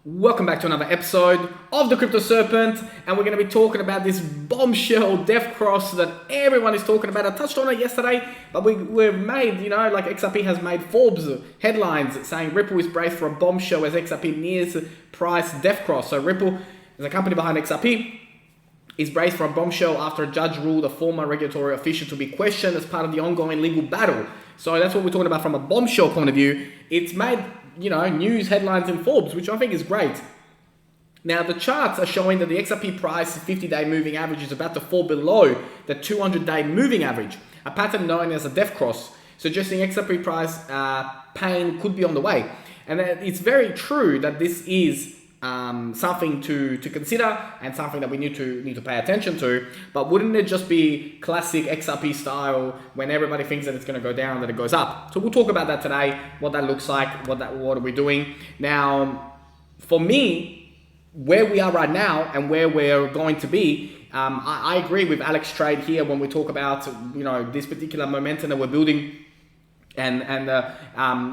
Welcome back to another episode of the Crypto Serpent, and we're going to be talking about this bombshell death cross that everyone is talking about. I touched on it yesterday, but we've made, like XRP has made Forbes headlines saying Ripple is braced for a bombshell as XRP nears price death cross. So Ripple, as a company behind XRP, is braced for a bombshell after a judge ruled a former regulatory official to be questioned as part of the ongoing legal battle. So that's what we're talking about from a bombshell point of view. It's made news headlines in Forbes, which I think is great. Now, the charts are showing that the XRP price 50-day moving average is about to fall below the 200-day moving average, a pattern known as a death cross, suggesting XRP price pain could be on the way. And it's very true that this is something to consider and something that we need to pay attention to. But wouldn't it just be classic XRP style when everybody thinks that it's going to go down, that it goes up? So we'll talk about that today, what that looks like, what are we doing. Now, for me, where we are right now and where we're going to be, I agree with Alex Trade here when we talk about this particular momentum that we're building. And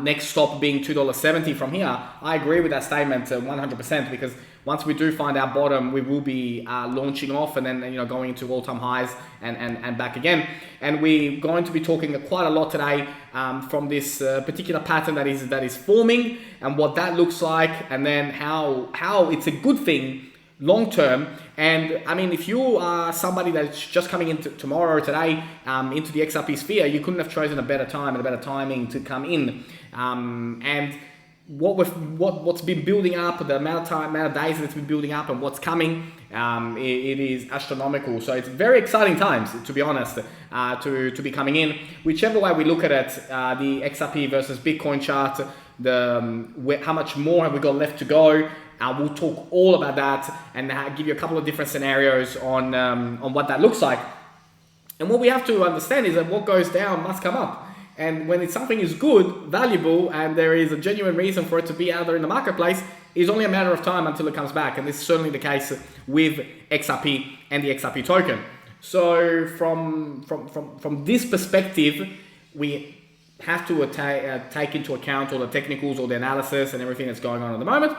next stop being $2.70 from here. I agree with that statement 100%, because once we do find our bottom, we will be launching off and then going into all-time highs and back again. And we're going to be talking quite a lot today from this particular pattern that is forming and what that looks like, and then how it's a good thing long term. And I mean, if you are somebody that's just coming into tomorrow or today into the XRP sphere, you couldn't have chosen a better time and a better timing to come in. And what's been building up, the amount of days that it's been building up, and what's coming, it is astronomical. So it's very exciting times, to be honest, to be coming in. Whichever way we look at it, the XRP versus Bitcoin chart, how much more have we got left to go? We'll talk all about that and give you a couple of different scenarios on what that looks like. And what we have to understand is that what goes down must come up. And when something is good, valuable, and there is a genuine reason for it to be out there in the marketplace, it's only a matter of time until it comes back. And this is certainly the case with XRP and the XRP token. So from this perspective, we have to take into account all the technicals, all the analysis and everything that's going on at the moment.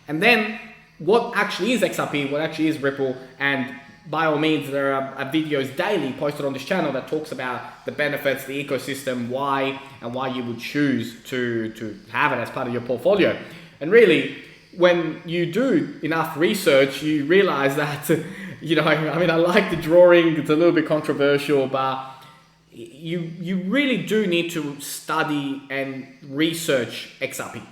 And then what actually is XRP, what actually is Ripple, and by all means, there are videos daily posted on this channel that talks about the benefits, the ecosystem, why you would choose to have it as part of your portfolio. And really, when you do enough research, you realize that, I like the drawing, it's a little bit controversial, but you really do need to study and research XRP.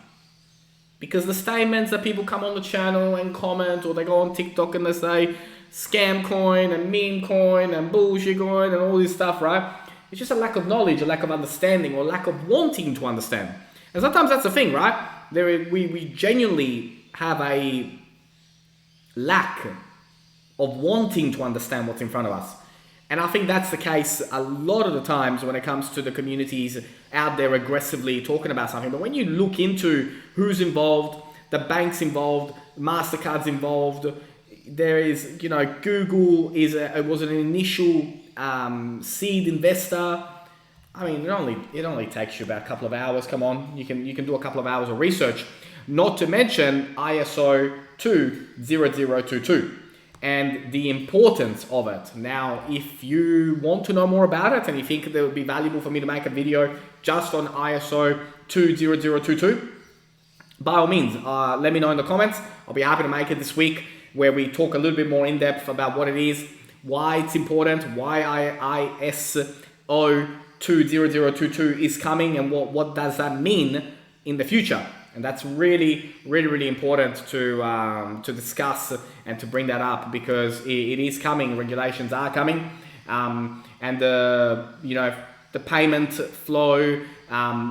Because the statements that people come on the channel and comment, or they go on TikTok and they say scam coin and meme coin and bullshit coin and all this stuff, right? It's just a lack of knowledge, a lack of understanding, or lack of wanting to understand. And sometimes that's the thing, right? We genuinely have a lack of wanting to understand what's in front of us. And I think that's the case a lot of the times when it comes to the communities out there aggressively talking about something. But when you look into who's involved, the banks involved, MasterCard's involved, there is, Google was an initial seed investor. I mean, it only takes you about a couple of hours. Come on, you can do a couple of hours of research. Not to mention ISO 20022. And the importance of it. Now, if you want to know more about it and you think that it would be valuable for me to make a video just on ISO 20022, by all means, let me know in the comments. I'll be happy to make it this week, where we talk a little bit more in depth about what it is, why it's important, why ISO 20022 is coming, and what does that mean in the future. And that's really, really, really important to discuss and to bring that up, because it is coming. Regulations are coming, and the payment flow,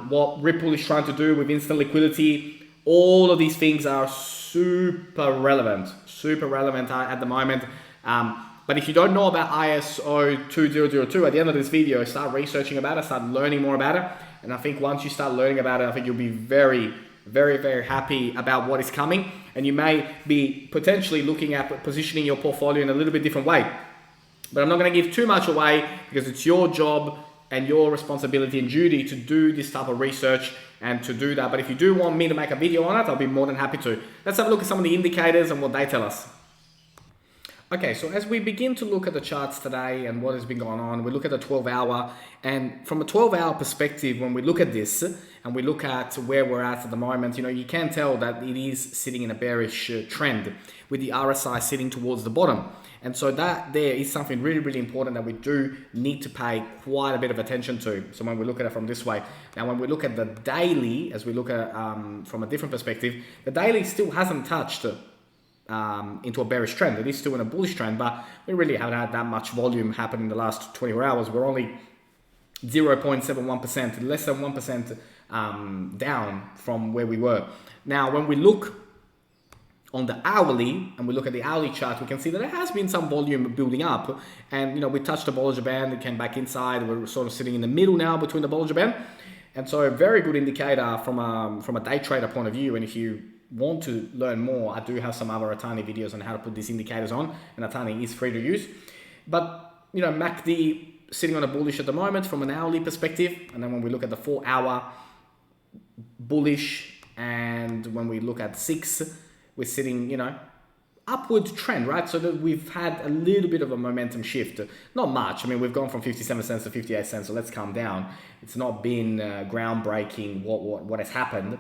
what Ripple is trying to do with instant liquidity, all of these things are super relevant at the moment. But if you don't know about ISO 2002, at the end of this video, start researching about it, start learning more about it. And I think once you start learning about it, I think you'll be very, very, very happy about what is coming. And you may be potentially looking at positioning your portfolio in a little bit different way. But I'm not going to give too much away, because it's your job and your responsibility and duty to do this type of research and to do that. But if you do want me to make a video on it, I'll be more than happy to. Let's have a look at some of the indicators and what they tell us. Okay, so as we begin to look at the charts today and what has been going on, we look at the 12-hour, and from a 12-hour perspective, when we look at this and we look at where we're at the moment, you know, you can tell that it is sitting in a bearish trend with the RSI sitting towards the bottom. And so that there is something really, really important that we do need to pay quite a bit of attention to. So when we look at it from this way, now when we look at the daily, as we look at from a different perspective, the daily still hasn't touched into a bearish trend. It is still in a bullish trend, but we really haven't had that much volume happen in the last 24 hours. We're only 0.71%, less than 1% down from where we were. Now, when we look on the hourly and we look at the hourly chart, we can see that there has been some volume building up, and you know, we touched the Bollinger Band, it came back inside. We're sort of sitting in the middle now between the Bollinger Band, and so a very good indicator from a day trader point of view. And if you want to learn more, I do have some other Atani videos on how to put these indicators on, and Atani is free to use. But you know, MACD sitting on a bullish at the moment from an hourly perspective, and then when we look at the 4-hour bullish, and when we look at 6, we're sitting, you know, upward trend, right? So that we've had a little bit of a momentum shift. Not much. I mean, we've gone from 57 cents to 58 cents, so let's calm down. It's not been groundbreaking what has happened.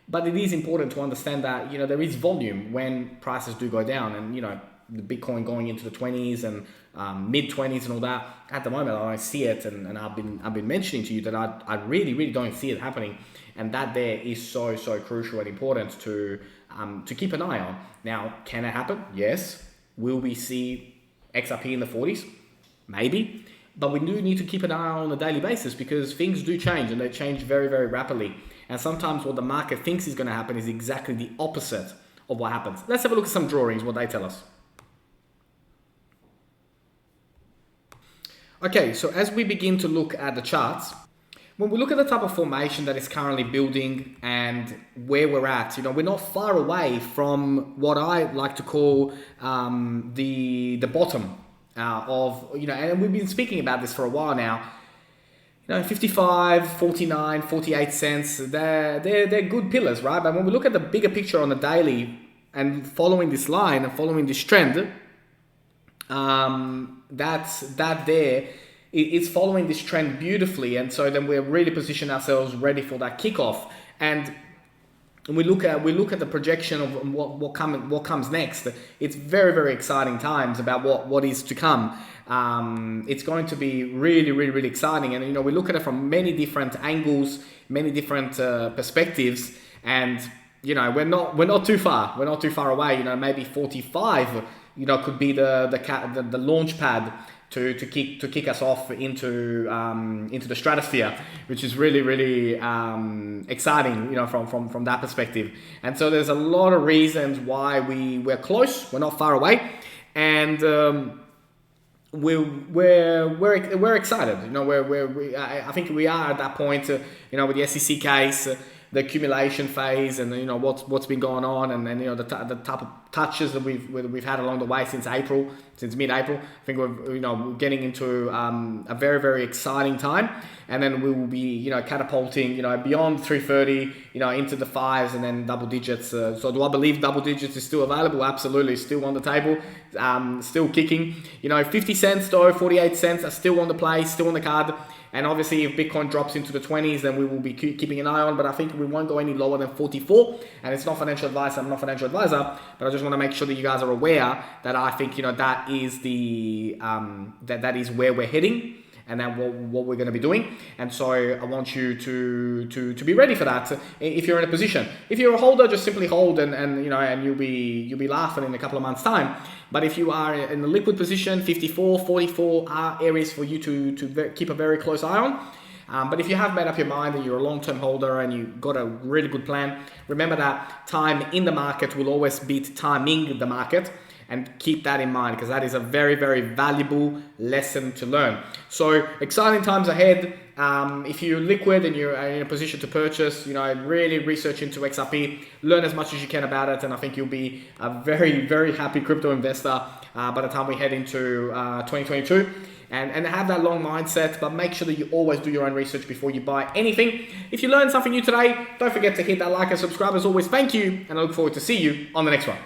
But it is important to understand that, you know, there is volume when prices do go down, and, you know, the Bitcoin going into the 20s and mid 20s and all that. At the moment, I don't see it, and I've been mentioning to you that I really don't see it happening, and that there is so crucial and important to keep an eye on. Now, can it happen? Yes. Will we see XRP in the 40s? Maybe. But we do need to keep an eye on a daily basis, because things do change, and they change very rapidly. And sometimes what the market thinks is going to happen is exactly the opposite of what happens. Let's have a look at some drawings, what they tell us. Okay, so as we begin to look at the charts, when we look at the type of formation that is currently building and where we're at, you know, we're not far away from what I like to call the bottom of, you know, and we've been speaking about this for a while now. You know, 55, 49, 48 cents, they're good pillars, right? But when we look at the bigger picture on the daily and following this line and following this trend, it's following this trend beautifully. And so then we're really positioning ourselves ready for that kickoff. And we look at the projection of what comes next. It's very exciting times about what is to come. It's going to be really exciting, and you know, we look at it from many different angles, many different perspectives, and you know, we're not too far away. You know, maybe 45, you know, could be the launch pad to kick us off into the stratosphere, which is really exciting, you know, from that perspective. And so there's a lot of reasons why we're close, we're not far away, and we're excited. You know, I think we are at that point. You know, with the SEC case, the accumulation phase, and you know what's been going on, and you know the type of touches that we've had along the way since mid-April. I think we're getting into a very exciting time, and then we will be, you know, catapulting, you know, beyond 330, you know, into the 5s and then double digits. So do I believe double digits is still available? Absolutely, still on the table, still kicking. You know, 50 cents though, 48 cents are still on the play, still on the card. And obviously, if Bitcoin drops into the 20s, then we will be keeping an eye on. But I think we won't go any lower than 44. And it's not financial advice. I'm not a financial advisor, but I just want to make sure that you guys are aware that I think, you know, that is the that is where we're heading, and then what we're going to be doing. And so I want you to be ready for that. If you're in a position, if you're a holder, just simply hold, and you know, and you'll be laughing in a couple of months' time. But if you are in a liquid position, 54, 44 are areas for you to keep a very close eye on. But if you have made up your mind that you're a long-term holder and you've got a really good plan, remember that time in the market will always beat timing the market. And keep that in mind, because that is a very valuable lesson to learn. So exciting times ahead. If you're liquid and you're in a position to purchase, you know, really research into XRP, learn as much as you can about it, and I think you'll be a very happy crypto investor by the time we head into 2022. and have that long mindset, but make sure that you always do your own research before you buy anything. If you learned something new today, don't forget to hit that like and subscribe. As always, thank you, and I look forward to see you on the next one.